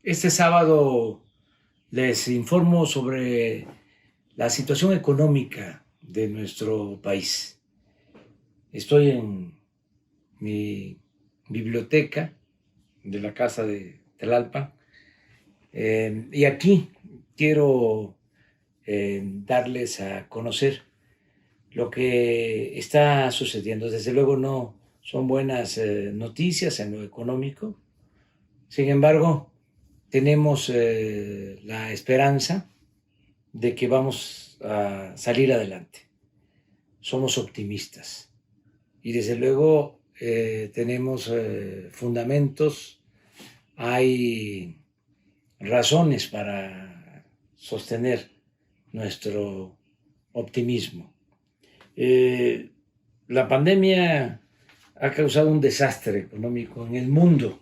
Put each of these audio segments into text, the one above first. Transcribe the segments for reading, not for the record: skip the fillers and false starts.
Este sábado les informo sobre la situación económica de nuestro país. Estoy en mi biblioteca de la Casa de Tlalpan y aquí quiero darles a conocer lo que está sucediendo. Desde luego no son buenas noticias en lo económico. Sin embargo, tenemos la esperanza de que vamos a salir adelante. Somos optimistas y desde luego tenemos fundamentos, hay razones para sostener nuestro optimismo. La pandemia ha causado un desastre económico en el mundo.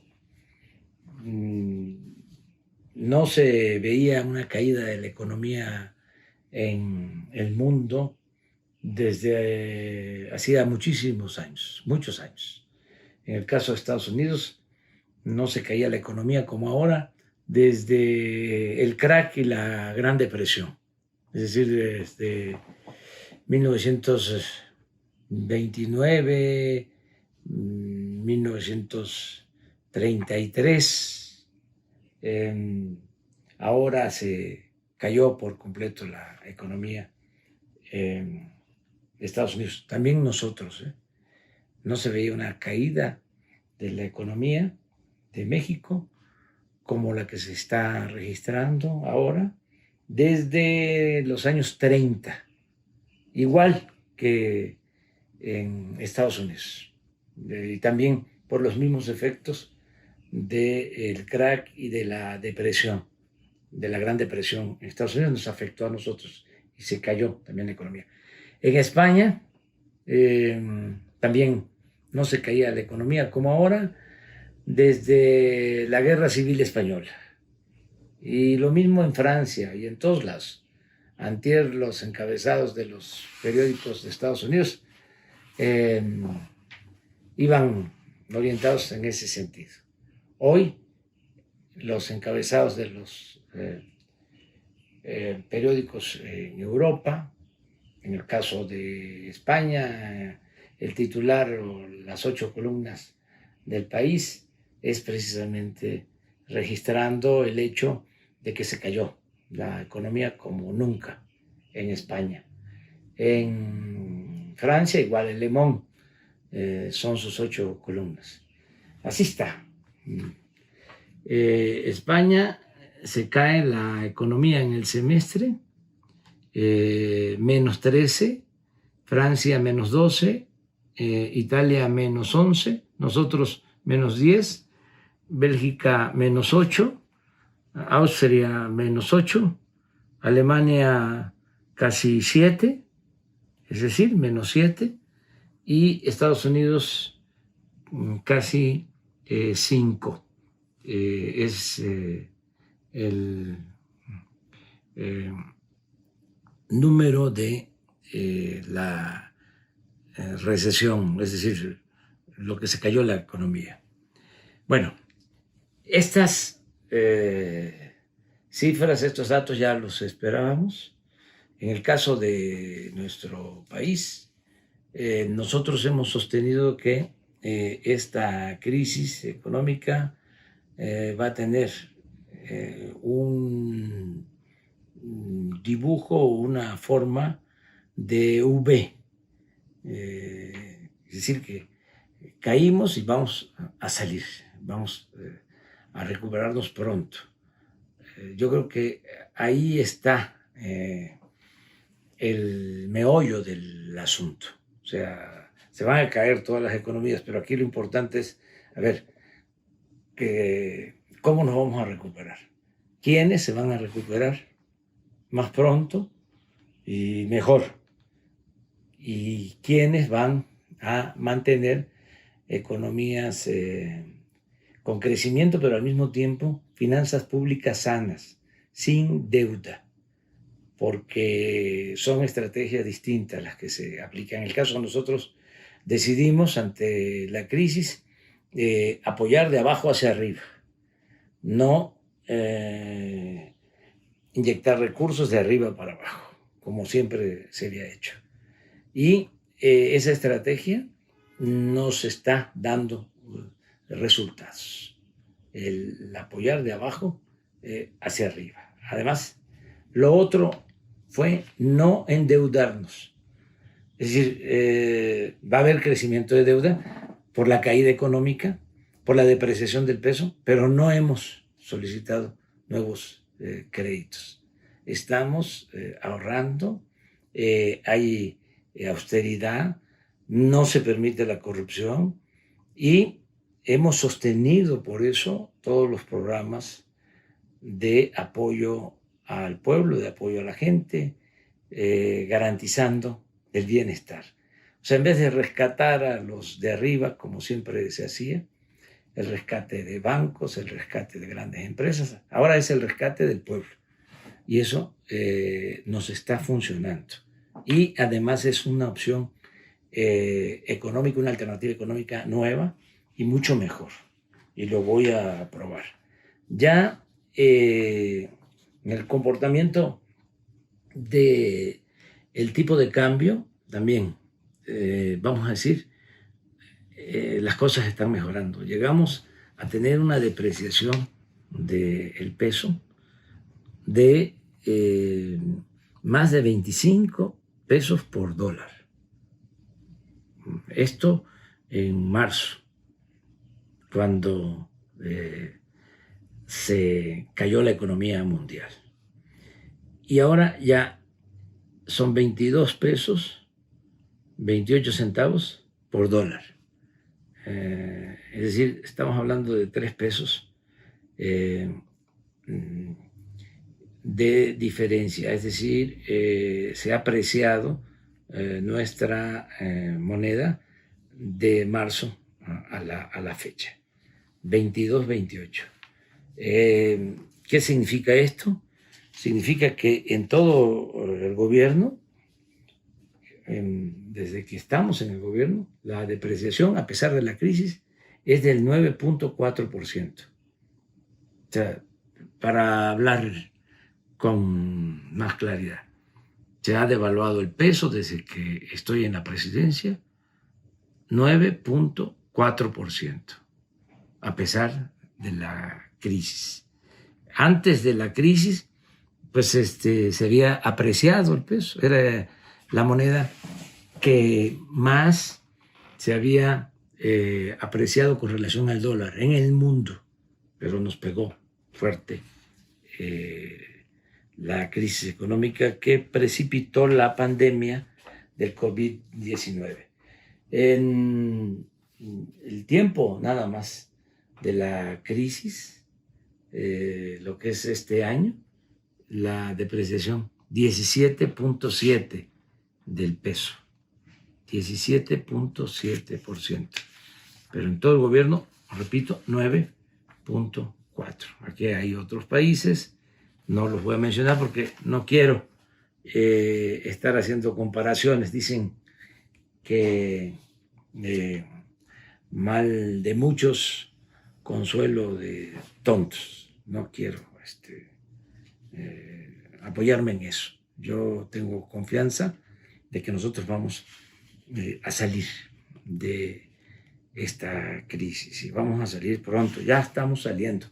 No se veía una caída de la economía en el mundo desde hacía muchísimos años, muchos años. En el caso de Estados Unidos, no se caía la economía como ahora desde el crack y la Gran Depresión, es decir, desde 1929, 1933. Ahora se cayó por completo la economía de Estados Unidos. También nosotros, no se veía una caída de la economía de México como la que se está registrando ahora desde los años 30, igual que en Estados Unidos, y también por los mismos efectos del crack y de la depresión, de la Gran Depresión. En Estados Unidos nos afectó a nosotros y se cayó también la economía. En España también no se caía la economía como ahora desde la Guerra Civil Española. Y lo mismo en Francia y en todos lados. Antier los encabezados de los periódicos de Estados Unidos iban orientados en ese sentido. Hoy los encabezados de los periódicos en Europa, en el caso de España, el titular o las 8 columnas del País es precisamente registrando el hecho de que se cayó la economía como nunca en España. En Francia, igual en Le Monde, son sus 8 columnas. Así está. España se cae la economía en el semestre, menos 13, Francia menos 12, Italia menos 11, nosotros menos 10, Bélgica menos 8, Austria menos 8, Alemania casi 7, es decir, menos 7, y Estados Unidos casi 5. Es el número de la recesión, es decir, lo que se cayó la economía. Bueno, estas cifras, estos datos ya los esperábamos. En el caso de nuestro país, nosotros hemos sostenido que esta crisis económica va a tener un dibujo, una forma de V. Es decir, que caímos y vamos a salir, vamos a recuperarnos pronto. Yo creo que ahí está el meollo del asunto. O sea, se van a caer todas las economías, pero aquí lo importante es, a ver, ¿cómo nos vamos a recuperar? ¿Quiénes se van a recuperar más pronto y mejor? ¿Y quiénes van a mantener economías con crecimiento, pero al mismo tiempo finanzas públicas sanas, sin deuda? Porque son estrategias distintas las que se aplican. En el caso de nosotros decidimos ante la crisis apoyar de abajo hacia arriba, no inyectar recursos de arriba para abajo, como siempre se había hecho. Y esa estrategia nos está dando resultados. El apoyar de abajo hacia arriba. Además, lo otro fue no endeudarnos. Es decir, va a haber crecimiento de deuda por la caída económica, por la depreciación del peso, pero no hemos solicitado nuevos créditos. Estamos ahorrando, hay austeridad, no se permite la corrupción y hemos sostenido por eso todos los programas de apoyo al pueblo, de apoyo a la gente, garantizando el bienestar. O sea, en vez de rescatar a los de arriba, como siempre se hacía, el rescate de bancos, el rescate de grandes empresas, ahora es el rescate del pueblo. Y eso nos está funcionando. Y además es una opción económica, una alternativa económica nueva y mucho mejor. Y lo voy a probar. Ya en el comportamiento del tipo de cambio, también, vamos a decir, las cosas están mejorando. Llegamos a tener una depreciación del peso de más de 25 pesos por dólar. Esto en marzo, cuando se cayó la economía mundial. Y ahora ya son 22 pesos, 28 centavos por dólar. Es decir, estamos hablando de 3 pesos de diferencia. Es decir, se ha apreciado nuestra moneda de marzo a la fecha. 22-28. ¿Qué significa esto? Significa que en todo el gobierno, desde que estamos en el gobierno, la depreciación, a pesar de la crisis, es del 9.4%. O sea, para hablar con más claridad, se ha devaluado el peso desde que estoy en la presidencia, 9.4%, a pesar de la crisis. Antes de la crisis, pues se había apreciado el peso, era la moneda que más se había apreciado con relación al dólar en el mundo, pero nos pegó fuerte la crisis económica que precipitó la pandemia del COVID-19. En el tiempo nada más de la crisis, lo que es este año, la depreciación 17.7 del peso, 17.7%. Pero en todo el gobierno, repito, 9.4%. Aquí hay otros países, no los voy a mencionar porque no quiero estar haciendo comparaciones. Dicen que mal de muchos, consuelo de tontos. No quiero apoyarme en eso. Yo tengo confianza de que nosotros vamos a salir de esta crisis y vamos a salir pronto. Ya estamos saliendo.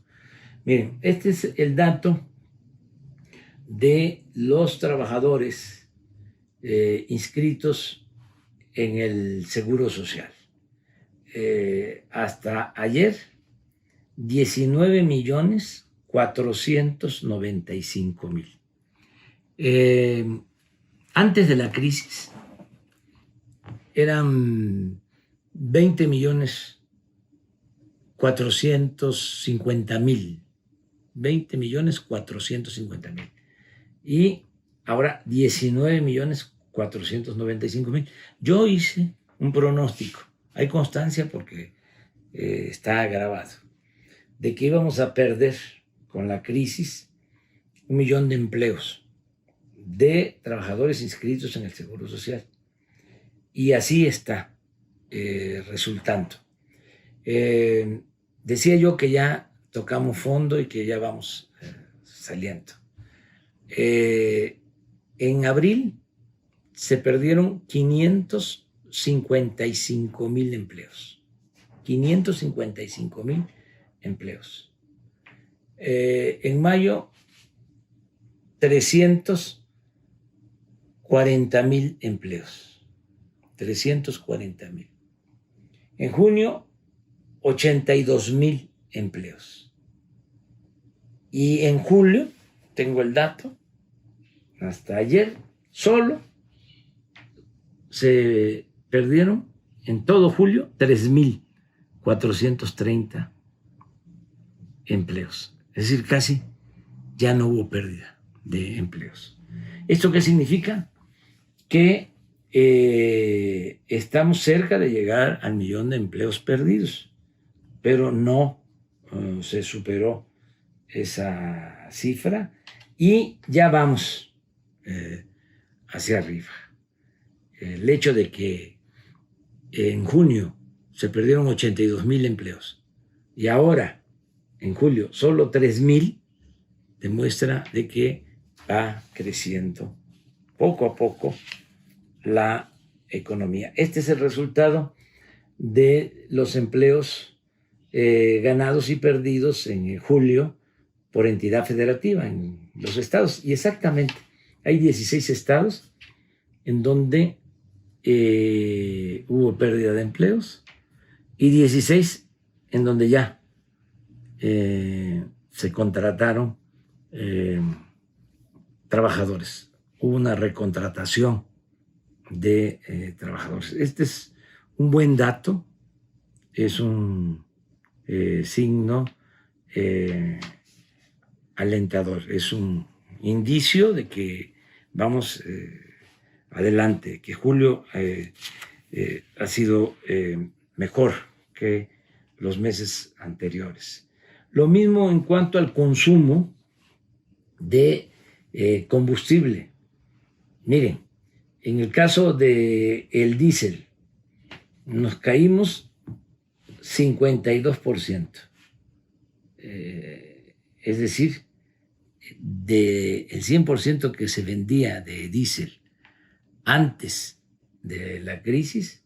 Miren, este es el dato de los trabajadores inscritos en el Seguro Social. Hasta ayer, 19.495.000. Antes de la crisis eran 20.450.000. 20.450.000. Y ahora 19.495.000. Yo hice un pronóstico, hay constancia porque está grabado, de que íbamos a perder con la crisis 1 millón de empleos de trabajadores inscritos en el Seguro Social. Y así está resultando. Decía yo que ya tocamos fondo y que ya vamos saliendo. En abril se perdieron 555,000 empleos. 555,000 empleos. En mayo, 340,000 empleos. 340,000. En junio, 82,000 empleos. Y en julio, tengo el dato, hasta ayer, solo se perdieron en todo julio 3,430 empleos. Es decir, casi ya no hubo pérdida de empleos. ¿Esto qué significa? Que estamos cerca de llegar al 1,000,000 de empleos perdidos, pero no se superó esa cifra y ya vamos hacia arriba. El hecho de que en junio se perdieron 82,000 empleos y ahora en julio solo 3,000 demuestra de que va creciendo poco a poco la economía. Este es el resultado de los empleos ganados y perdidos en julio por entidad federativa en los estados. Y exactamente, hay 16 estados en donde hubo pérdida de empleos y 16 en donde ya se contrataron trabajadores. Hubo una recontratación de trabajadores. Este es un buen dato, es un signo alentador, es un indicio de que vamos adelante, que julio ha sido mejor que los meses anteriores. Lo mismo en cuanto al consumo de combustible. Miren, en el caso del diésel, nos caímos 52%. Es decir, del 100% que se vendía de diésel antes de la crisis,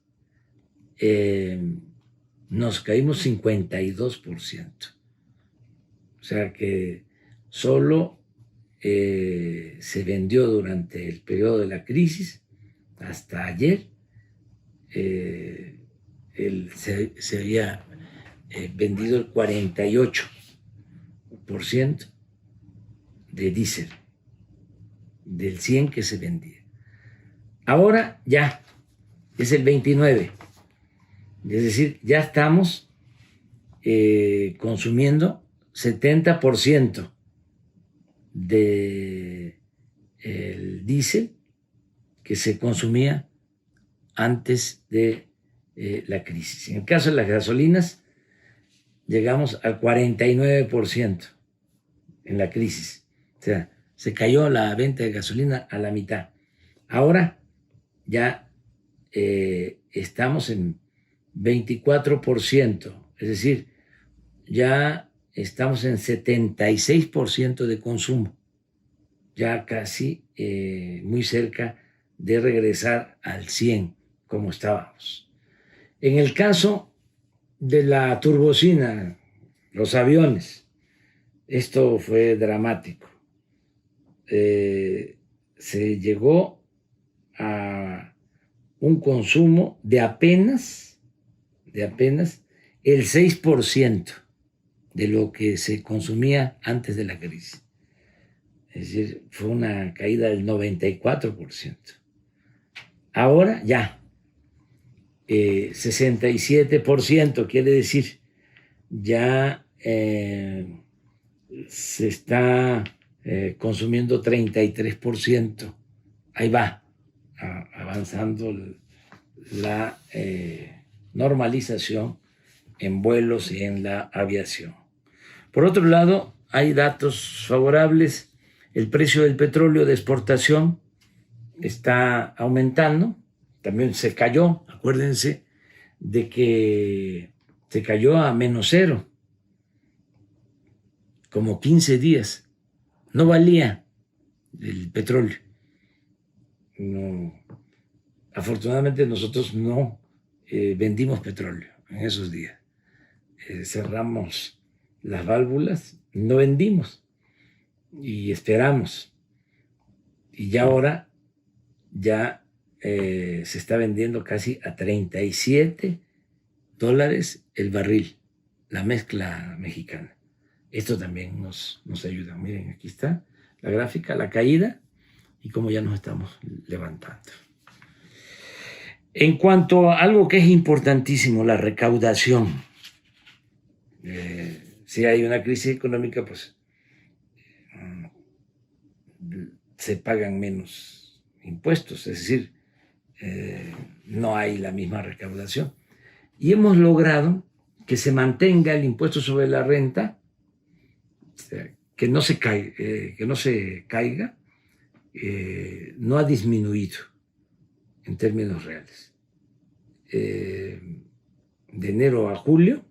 nos caímos 52%. O sea que solo se vendió durante el periodo de la crisis, hasta ayer, se había vendido el 48% de diésel, del 100 que se vendía. Ahora ya es el 29%. Es decir, ya estamos consumiendo 70% del diésel que se consumía antes de la crisis. En el caso de las gasolinas, llegamos al 49% en la crisis. O sea, se cayó la venta de gasolina a la mitad. Ahora ya estamos en 24%, es decir, ya estamos en 76% de consumo, ya casi muy cerca de regresar al 100% como estábamos. En el caso de la turbocina, los aviones, esto fue dramático. Se llegó a un consumo de apenas el 6% de lo que se consumía antes de la crisis. Es decir, fue una caída del 94%. Ahora ya, 67%, quiere decir, ya se está consumiendo 33%. Ahí va avanzando la normalización en vuelos y en la aviación. Por otro lado, hay datos favorables. El precio del petróleo de exportación está aumentando. También se cayó, acuérdense de que se cayó a -0. como 15 días. No valía el petróleo. No, afortunadamente nosotros no vendimos petróleo en esos días. Cerramos las válvulas, no vendimos y esperamos. Y ya ahora ya se está vendiendo casi a $37 el barril, la mezcla mexicana. Esto también nos ayuda. Miren, aquí está la gráfica, la caída y cómo ya nos estamos levantando. En cuanto a algo que es importantísimo, la recaudación. Si hay una crisis económica, pues se pagan menos impuestos, es decir, no hay la misma recaudación. Y hemos logrado que se mantenga el impuesto sobre la renta, que no se caiga, no ha disminuido en términos reales. De enero a julio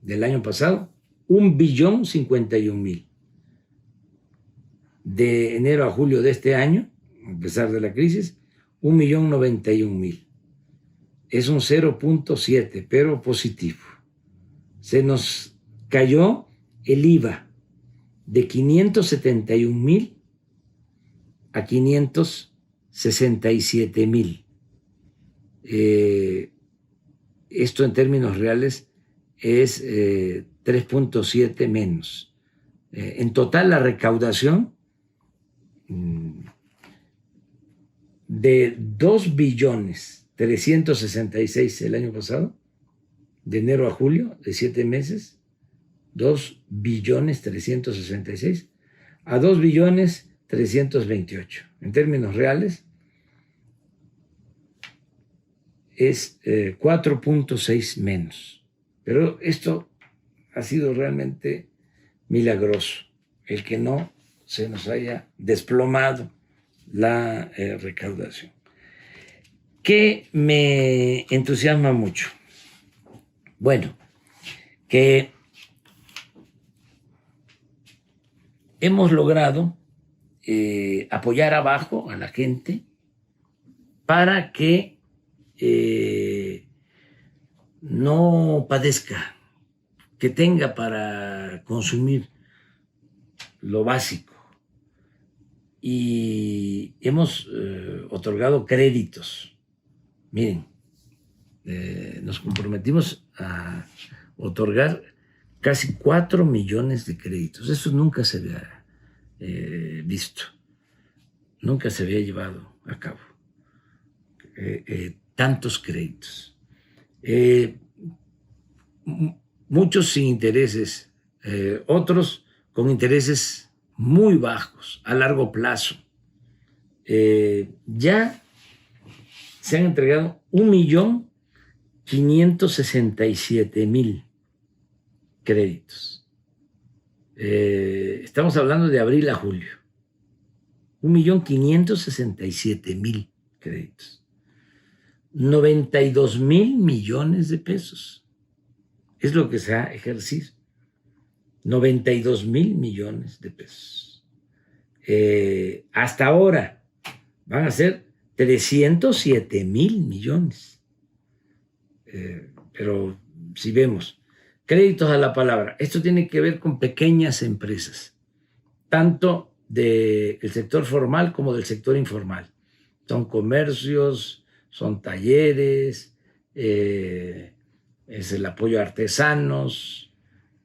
del año pasado, 1.051.000. De enero a julio de este año, a pesar de la crisis, 1.091.000. Es un 0.7, pero positivo. Se nos cayó el IVA de 571.000 a 567.000. Esto en términos reales es 3.7 menos. En total la recaudación de 2.366.000.000 el año pasado, de enero a julio, de 7 meses, 2.366.000.000 a 2.328.000.000. En términos reales es 4.6 menos. Pero esto ha sido realmente milagroso, el que no se nos haya desplomado la recaudación. ¿Qué me entusiasma mucho? Bueno, que hemos logrado apoyar abajo a la gente para que no padezca, que tenga para consumir lo básico. Y hemos otorgado créditos. Miren, nos comprometimos a otorgar casi 4 millones de créditos. Eso nunca se había visto, nunca se había llevado a cabo. Tantos créditos. Muchos sin intereses, otros con intereses muy bajos, a largo plazo. Ya se han entregado 1.567.000 créditos. Estamos hablando de abril a julio. 1.567.000 créditos. 92.000 millones de pesos. Es lo que se ha ejercido. 92.000 millones de pesos. Hasta ahora van a ser 307.000 millones. Pero si vemos, créditos a la palabra, esto tiene que ver con pequeñas empresas, tanto del sector formal como del sector informal. Son comercios, son talleres, es el apoyo a artesanos,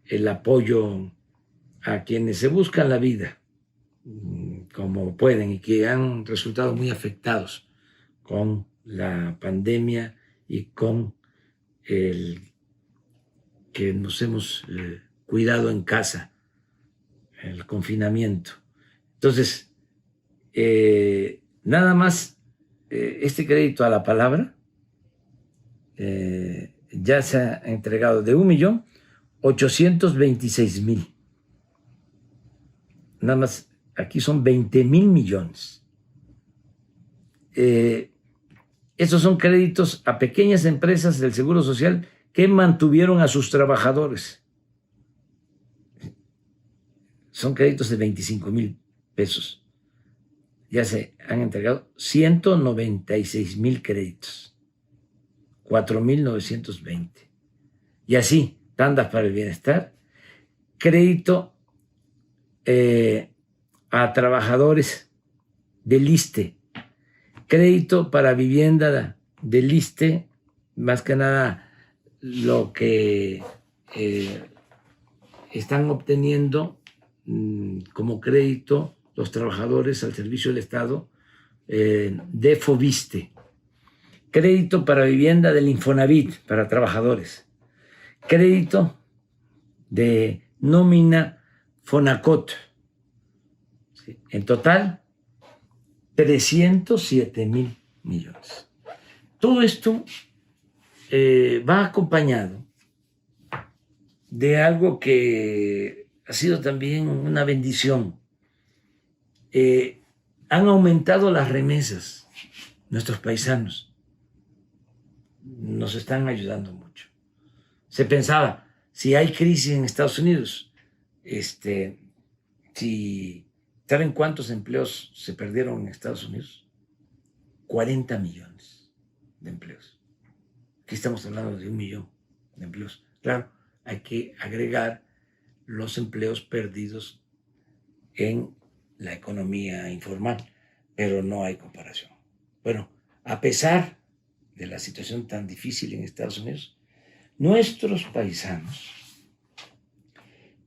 el apoyo a quienes se buscan la vida como pueden y que han resultado muy afectados con la pandemia y con el que nos hemos cuidado en casa, el confinamiento. Entonces, nada más este crédito a la palabra ya se ha entregado de 1.826.000. Nada más, aquí son 20.000 millones. Estos son créditos a pequeñas empresas del Seguro Social que mantuvieron a sus trabajadores. son créditos de 25,000 pesos. Ya se han entregado 196,000 créditos, 4,920. Y así, tandas para el bienestar, crédito a trabajadores del ISSSTE, crédito para vivienda del ISSSTE, más que nada lo que están obteniendo como crédito los trabajadores al servicio del Estado de FOBISTE, crédito para vivienda del Infonavit para trabajadores, crédito de nómina Fonacot. En total, 307,000 millones. Todo esto va acompañado de algo que ha sido también una bendición. Han aumentado las remesas. Nuestros paisanos nos están ayudando mucho. Se pensaba, si hay crisis en Estados Unidos, ¿saben cuántos empleos se perdieron en Estados Unidos? 40 millones de empleos. Aquí estamos hablando de 1 millón de empleos. Claro, hay que agregar los empleos perdidos en la economía informal, pero no hay comparación. Bueno, a pesar de la situación tan difícil en Estados Unidos, nuestros paisanos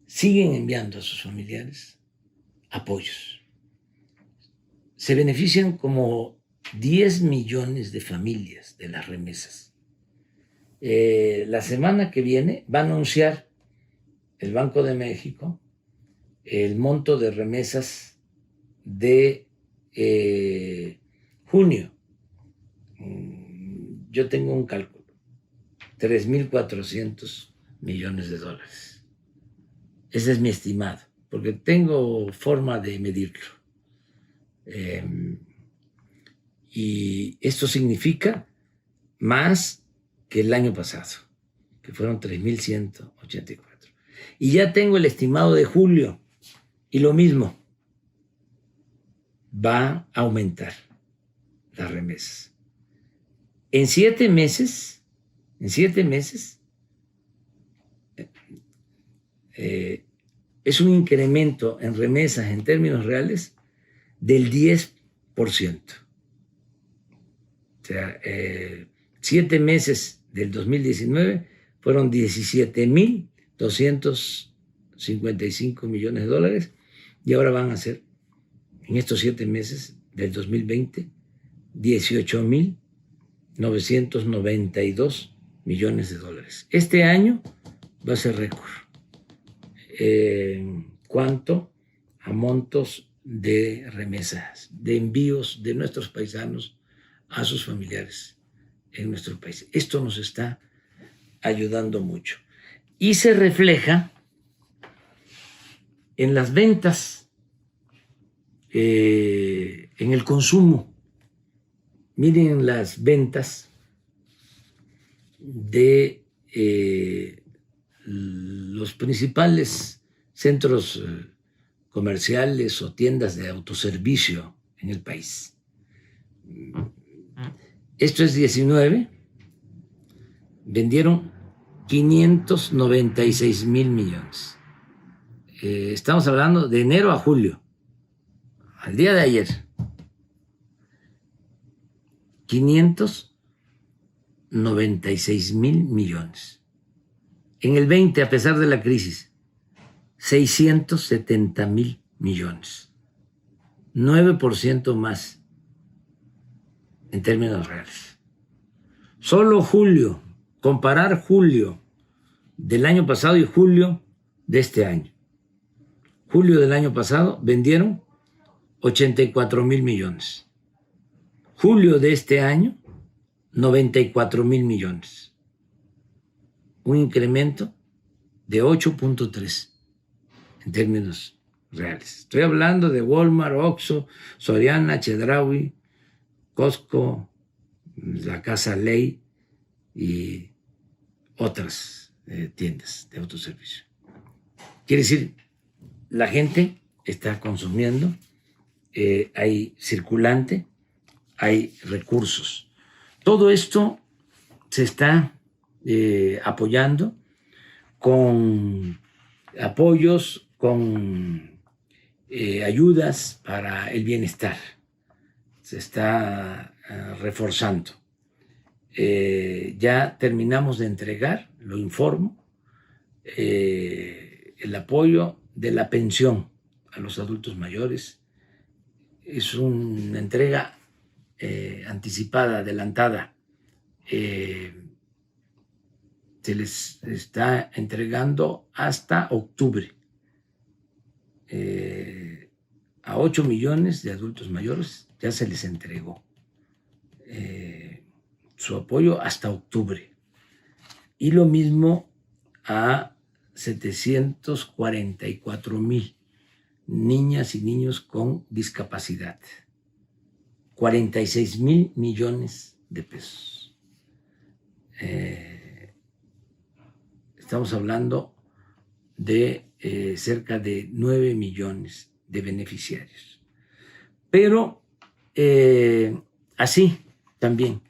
siguen enviando a sus familiares apoyos. Se benefician como 10 millones de familias de las remesas. La semana que viene va a anunciar el Banco de México el monto de remesas de junio. Yo tengo un cálculo, 3,400 millones de dólares. Ese es mi estimado, porque tengo forma de medirlo. Y esto significa más que el año pasado, que fueron 3,184. Y ya tengo el estimado de julio, y lo mismo, va a aumentar las remesas. En 7 meses, es un incremento en remesas en términos reales del 10%. O sea, 7 meses del 2019 fueron 17,255 millones de dólares y ahora van a ser, en estos 7 meses del 2020, 18,992 millones de dólares. Este año va a ser récord. ¿Cuánto? A montos de remesas, de envíos de nuestros paisanos a sus familiares en nuestro país. Esto nos está ayudando mucho. Y se refleja en las ventas, en el consumo. Miren las ventas de los principales centros comerciales o tiendas de autoservicio en el país. Esto es 19, vendieron 596,000 millones. Estamos hablando de enero a julio, al día de ayer. 596,000 millones. En el 20, a pesar de la crisis, 670,000 millones. 9% más en términos reales. Solo julio, comparar julio del año pasado y julio de este año. Julio del año pasado vendieron 84,000 millones. Julio de este año, 94,000 millones. Un incremento de 8.3 en términos reales. Estoy hablando de Walmart, Oxxo, Soriana, Chedraui, Costco, la Casa Ley y otras tiendas de autoservicio. Quiere decir, la gente está consumiendo, hay circulante, hay recursos. Todo esto se está apoyando con apoyos, con ayudas para el bienestar. Se está reforzando. Ya terminamos de entregar, lo informo, el apoyo de la pensión a los adultos mayores. Es una entrega anticipada, adelantada. Se les está entregando hasta octubre. A 8 millones de adultos mayores ya se les entregó su apoyo hasta octubre. Y lo mismo a 744,000 niñas y niños con discapacidad. 46,000 millones de pesos. Estamos hablando de cerca de 9 millones de beneficiarios. Pero así también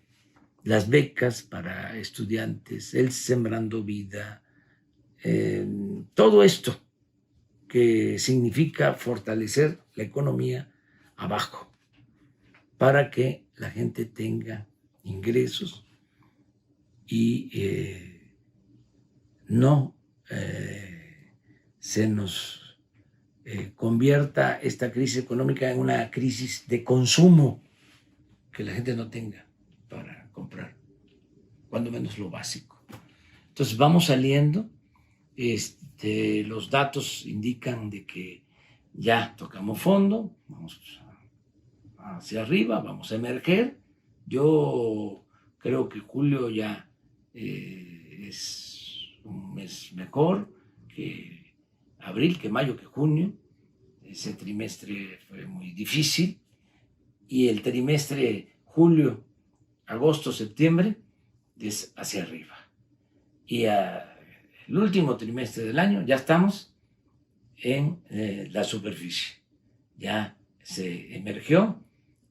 las becas para estudiantes, el Sembrando Vida, todo esto que significa fortalecer la economía abajo para que la gente tenga ingresos y no se nos convierta esta crisis económica en una crisis de consumo, que la gente no tenga para comprar, cuando menos lo básico. Entonces vamos saliendo, los datos indican de que ya tocamos fondo, vamos hacia arriba, vamos a emerger. Yo creo que julio ya es un mes mejor que abril, que mayo, que junio. Ese trimestre fue muy difícil y el trimestre julio, agosto, septiembre es hacia arriba. Y el último trimestre del año ya estamos en la superficie. Ya se emergió,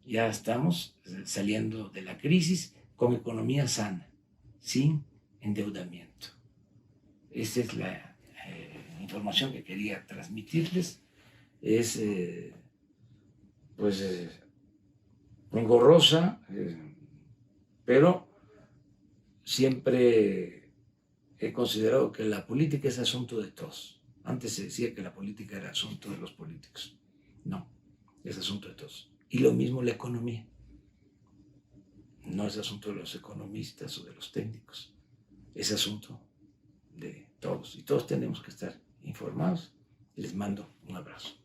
ya estamos saliendo de la crisis con economía sana, sin endeudamiento. Esa es la información que quería transmitirles. Es engorrosa, pero siempre he considerado que la política es asunto de todos. Antes se decía que la política era asunto de los políticos. No, es asunto de todos. Y lo mismo la economía. No es asunto de los economistas o de los técnicos. Es asunto de todos. Y todos tenemos que estar informados. Les mando un abrazo.